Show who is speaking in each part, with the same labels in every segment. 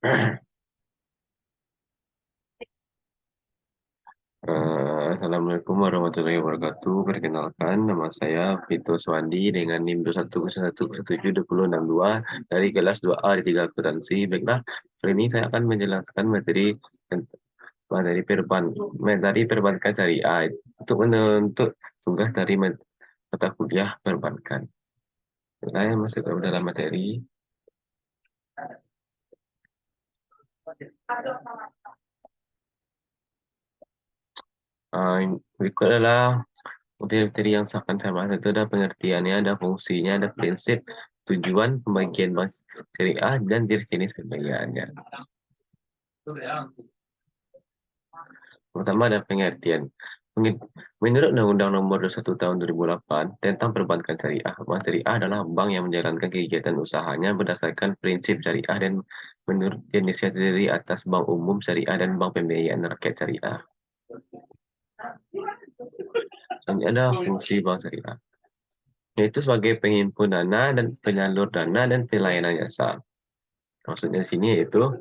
Speaker 1: Assalamualaikum warahmatullahi wabarakatuh. Perkenalkan, nama saya Vito Swandi dengan NIM 2101172062 dari kelas 2A di 3 akuntansi. Baiklah, hari ini saya akan menjelaskan materi perbankan syariah untuk tugas dari mata kuliah perbankan. Saya masuk ke dalam materi. Berikut adalah materi yang akan saya bahas itu ada pengertiannya, ada fungsinya, ada prinsip, tujuan, pembagian bank syariah, dan jenis pembagiannya. Pertama ada pengertian. Menurut Undang-Undang Nomor 21 Tahun 2008 tentang Perbankan Syariah, bank syariah adalah bank yang menjalankan kegiatan usahanya berdasarkan prinsip syariah dan menurut jenisnya terdiri atas bank umum syariah dan bank pembiayaan rakyat syariah. Ini ada fungsi bank syariah, yaitu sebagai penghimpun dana dan penyalur dana dan pelayanan jasa. Maksudnya di sini yaitu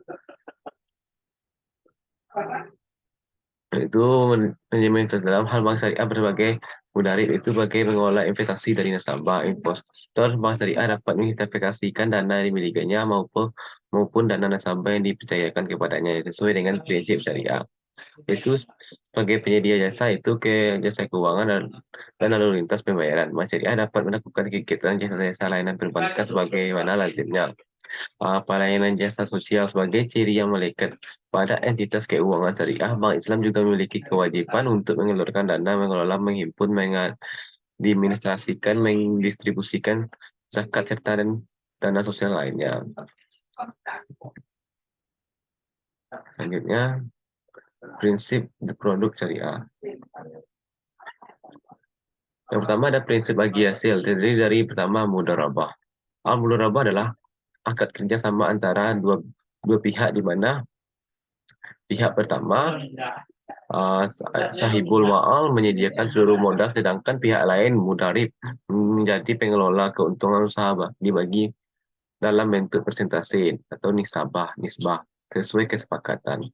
Speaker 1: dalam hal bank syariah berbagai mudarib itu sebagai mengelola investasi dari nasabah. Investor bank syariah dapat menginvestasikan dana yang dimilikinya maupun dana nasabah yang dipercayakan kepadanya sesuai dengan prinsip syariah. Itu sebagai penyedia jasa itu jasa keuangan dan lalu lintas pembayaran. Bank syariah dapat melakukan kegiatan jasa-jasa layanan perbankan sebagaimana lazimnya. Pelayanan jasa sosial sebagai ciri yang melekat pada entitas keuangan syariah. Bank Islam juga memiliki kewajiban untuk mengeluarkan dana, mengelola, menghimpun, mengadministrasikan, mendistribusikan zakat serta dan dana sosial lainnya. Selanjutnya, prinsip produk syariah. Yang pertama ada prinsip bagi hasil, terdiri dari pertama mudharabah. Al-mudharabah adalah akad kerjasama antara dua pihak di mana pihak pertama sahibul ma'al menyediakan seluruh modal sedangkan pihak lain mudarib menjadi pengelola keuntungan usaha dibagi dalam bentuk persentase atau nisbah sesuai kesepakatan.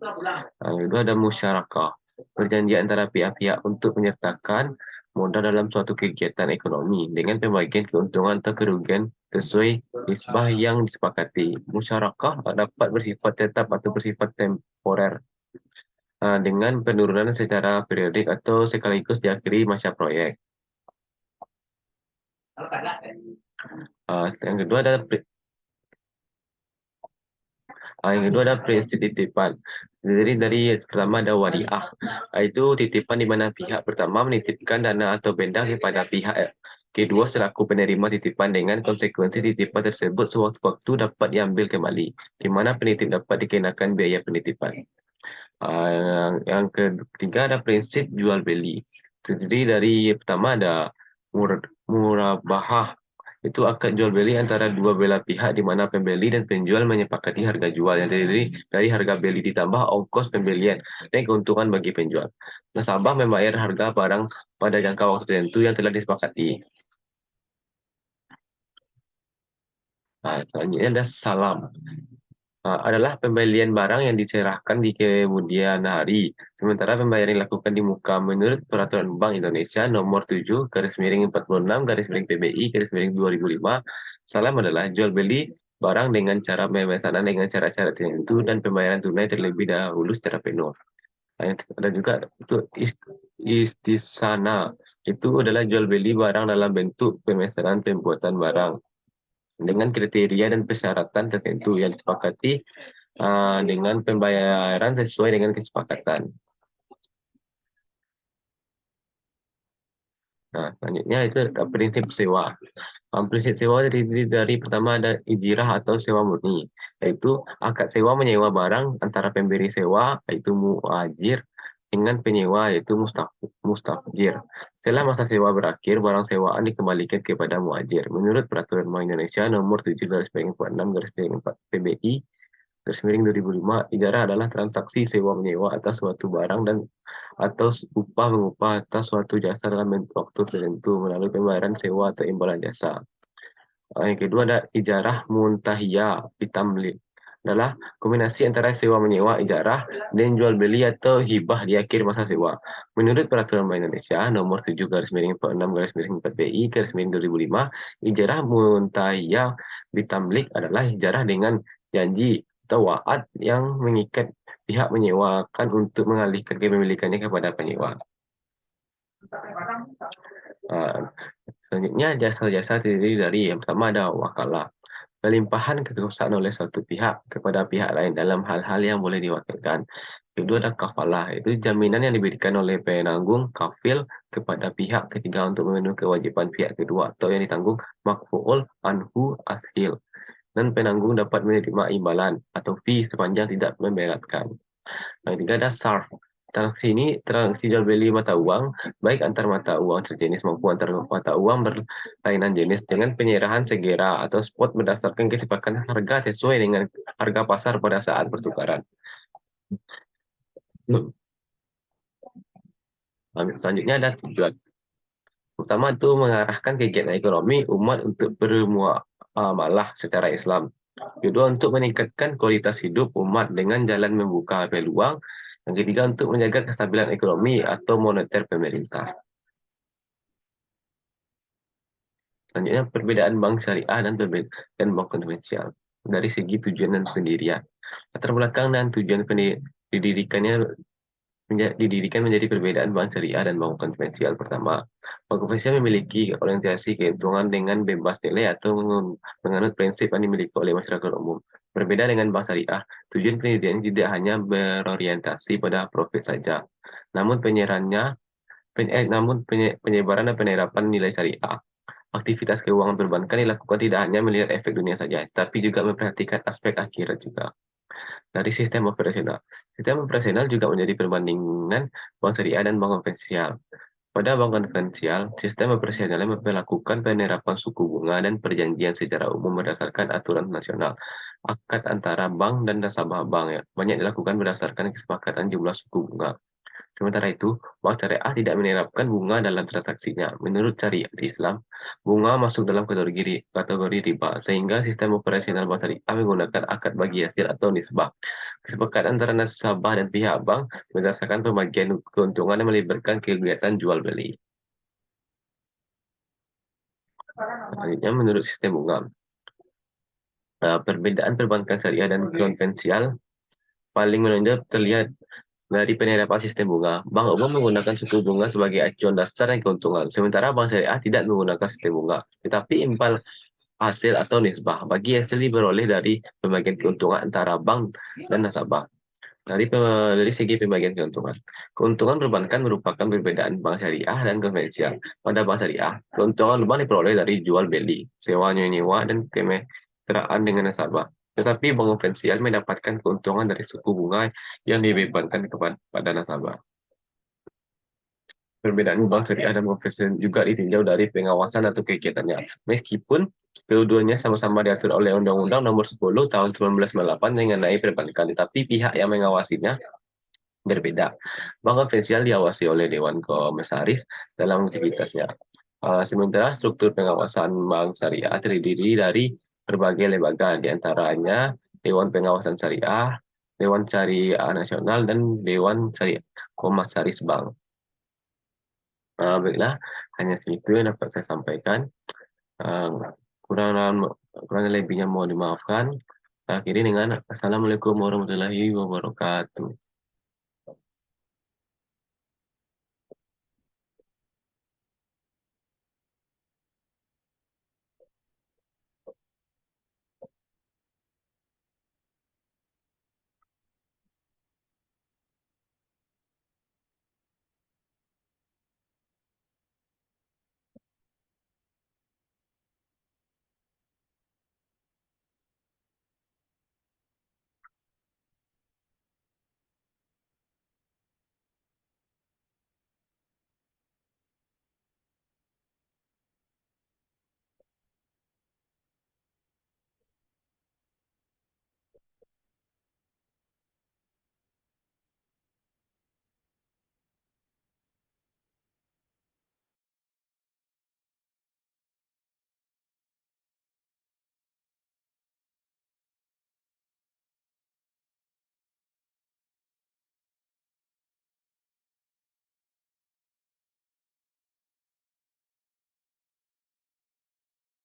Speaker 1: Yang kedua ada musyarakah, perjanjian antara pihak-pihak untuk menyertakan modal dalam suatu kegiatan ekonomi dengan pembagian keuntungan atau kerugian sesuai nisbah yang disepakati. Musyarakah dapat bersifat tetap atau bersifat temporer dengan penurunan secara periodik atau sekaligus diakhiri masa proyek. Yang kedua ada prinsip titipan. Jadi dari pertama ada wadiah, itu titipan di mana pihak pertama menitipkan dana atau benda kepada pihak kedua selaku penerima titipan dengan konsekuensi titipan tersebut sewaktu-waktu dapat diambil kembali, di mana penitip dapat dikenakan biaya penitipan. Yang ketiga ada prinsip jual beli. Terdiri dari pertama ada murabahah, itu akad jual beli antara dua belah pihak di mana pembeli dan penjual menyepakati harga jual yang terdiri dari harga beli ditambah ongkos pembelian dan keuntungan bagi penjual. Nasabah membayar harga barang pada jangka waktu tertentu yang telah disepakati. Selanjutnya ada salam. Adalah pembelian barang yang diserahkan di kemudian hari, sementara pembayaran dilakukan di muka menurut Peraturan Bank Indonesia Nomor 7 /46 PBI 2005. Salam adalah jual beli barang dengan cara pemesanan dengan cara-cara tertentu dan pembayaran tunai terlebih dahulu secara penuh. Ada juga itu istisana, itu adalah jual beli barang dalam bentuk pemesanan pembuatan barang dengan kriteria dan persyaratan tertentu yang disepakati dengan pembayaran sesuai dengan kesepakatan. Nah, selanjutnya itu prinsip sewa. Prinsip sewa terdiri dari pertama ada ijirah atau sewa murni, yaitu akad sewa menyewa barang antara pemberi sewa, yaitu muajir, dengan penyewa, yaitu mustajir. Setelah masa sewa berakhir, barang sewaan dikembalikan kepada muajir. Menurut Peraturan Bank Indonesia Nomor 7/46 PBI 2005, ijarah adalah transaksi sewa menyewa atas suatu barang dan atau upah mengupah atas suatu jasa dalam waktu tertentu melalui pembayaran sewa atau imbalan jasa. Yang kedua ada ijarah muntahiyah bitamlik. adalah kombinasi antara sewa menyewa, ijarah, dan jual beli atau hibah di akhir masa sewa. Menurut Peraturan Bank Indonesia Nomor 7 garis miring 46 garis miring 4 PI garis miring 2005, ijarah muntahiyah bitamlik adalah ijarah dengan janji atau wa'ad yang mengikat pihak menyewakan untuk mengalihkan kepemilikannya kepada penyewa. Uh, Selanjutnya, jasa-jasa terdiri dari yang pertama ada wakalah. Pelimpahan kekuasaan oleh suatu pihak kepada pihak lain dalam hal-hal yang boleh diwakilkan. Kedua ada kafalah, itu jaminan yang diberikan oleh penanggung kafil kepada pihak ketiga untuk memenuhi kewajiban pihak kedua atau yang ditanggung makfuul anhu ashil. Dan penanggung dapat menerima imbalan atau fee sepanjang tidak memberatkan. Yang ketiga ada sarf. Transaksi ini transaksi jual beli mata uang, baik antar mata uang sejenis maupun antar mata uang berlainan jenis dengan penyerahan segera atau spot berdasarkan kesepakatan harga sesuai dengan harga pasar pada saat pertukaran. Selanjutnya ada tujuan. Pertama itu mengarahkan kegiatan ekonomi umat untuk bermuamalah secara Islam. Kedua, untuk meningkatkan kualitas hidup umat dengan jalan membuka peluang. Yang ketiga, untuk menjaga kestabilan ekonomi atau moneter pemerintah. Selanjutnya, perbedaan bank syariah dan bank konvensional. Dari segi tujuan dan pendirian. Latar belakang dan tujuan didirikan menjadi perbedaan bank syariah dan bank konvensional. Pertama, bank konvensional memiliki orientasi keuntungan dengan bebas nilai atau menganut prinsip yang dimiliki oleh masyarakat umum. Berbeda dengan bank syariah, tujuan pendirian tidak hanya berorientasi pada profit saja, namun penyebaran dan penerapan nilai syariah. Aktivitas keuangan perbankan dilakukan tidak hanya melihat efek dunia saja, tapi juga memperhatikan aspek akhirat juga. Dari sistem operasional. Sistem operasional juga menjadi perbandingan bank syariah dan bank konvensional. Pada bank konvensional, sistem operasionalnya melakukan penerapan suku bunga dan perjanjian secara umum berdasarkan aturan nasional. Akad antara bank dan nasabah bank ya, banyak dilakukan berdasarkan kesepakatan jumlah suku bunga. Sementara itu, bank syariah tidak menerapkan bunga dalam transaksinya. Menurut syariat Islam, bunga masuk dalam kategori riba, sehingga sistem operasional bank syariah menggunakan akad bagi hasil atau nisbah. Kesepakatan antara nasabah dan pihak bank berdasarkan pembagian keuntungan yang melibatkan kegiatan jual beli. Selanjutnya, menurut sistem bunga, perbedaan perbankan syariah dan konvensional paling menonjol terlihat dari penerapan sistem bunga. Bank umum menggunakan suku bunga sebagai acuan dasar dan keuntungan, sementara bank syariah tidak menggunakan sistem bunga, tetapi imbal hasil atau nisbah bagi hasil diperoleh dari pembagian keuntungan antara bank dan nasabah. Dari segi pembagian keuntungan, keuntungan perbankan merupakan perbedaan bank syariah dan konvensional. Pada bank syariah, keuntungan bank diperoleh dari jual beli, sewa nyewa dan kemitraan dengan nasabah. Tetapi bank konvensional mendapatkan keuntungan dari suku bunga yang dibebankan kepada nasabah. Perbedaan bank syariah dan konvensional juga ditinjau dari pengawasan atau kegiatannya. Meskipun keduanya sama-sama diatur oleh Undang-Undang Nomor 10 Tahun 1998 mengenai perbankan, tetapi pihak yang mengawasinya berbeda. Bank konvensional diawasi oleh Dewan Komisaris dalam aktivitasnya. Sementara struktur pengawasan bank syariah terdiri dari berbagai lembaga, di antaranya Dewan Pengawasan Syariah, Dewan Syariah Nasional, dan Dewan Syariah Komisaris Bank. Baiklah, hanya segitu yang dapat saya sampaikan. Uh, kurang kurang lebihnya mohon dimaafkan. Akhiri dengan Assalamualaikum warahmatullahi wabarakatuh.